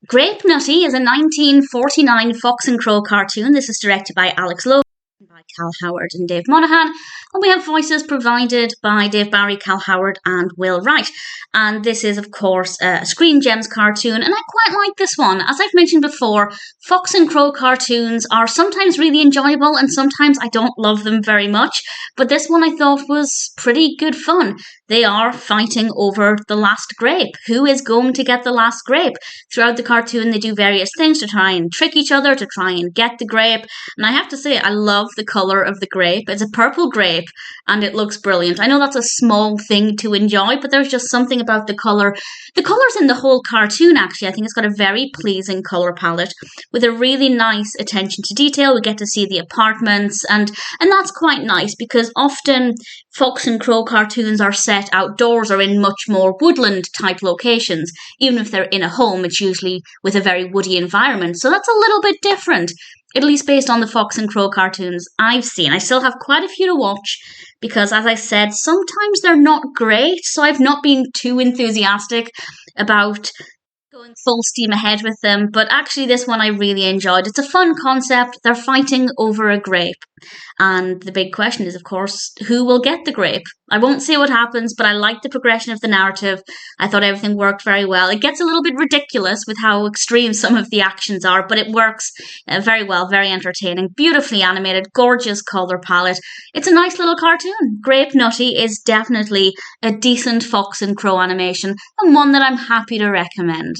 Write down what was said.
Grape Nutty is a 1949 Fox and Crow cartoon. This is directed by Lovy, by Cal Howard and Dave Monahan, and we have voices provided by Dave Barry, Cal Howard, and Will Wright. And this is, of course, a Screen Gems cartoon, and I quite like this one. As I've mentioned before, Fox and Crow cartoons are sometimes really enjoyable, and sometimes I don't love them very much, but this one I thought was pretty good fun. They are fighting over the last grape. Who is going to get the last grape? Throughout the cartoon, they do various things to try and trick each other, to try and get the grape. And I have to say, I love the colour of the grape. It's a purple grape, and it looks brilliant. I know that's a small thing to enjoy, but there's just something about the colour. The colours in the whole cartoon, actually, I think it's got a very pleasing colour palette with a really nice attention to detail. We get to see the apartments, and that's quite nice because often Fox and Crow cartoons are set outdoors or in much more woodland type locations. Even if they're in a home, it's usually with a very woody environment. So that's a little bit different, at least based on the Fox and Crow cartoons I've seen. I still have quite a few to watch because, as I said, sometimes they're not great. So I've not been too enthusiastic about going full steam ahead with them, but actually this one I really enjoyed. It's a fun concept. They're fighting over a grape, and the big question is, of course, who will get the grape? I won't say what happens, but I like the progression of the narrative. I thought everything worked very well. It gets a little bit ridiculous with how extreme some of the actions are, but it works very well, very entertaining, beautifully animated, gorgeous colour palette. It's a nice little cartoon. Grape Nutty is definitely a decent Fox and Crow animation, and one that I'm happy to recommend.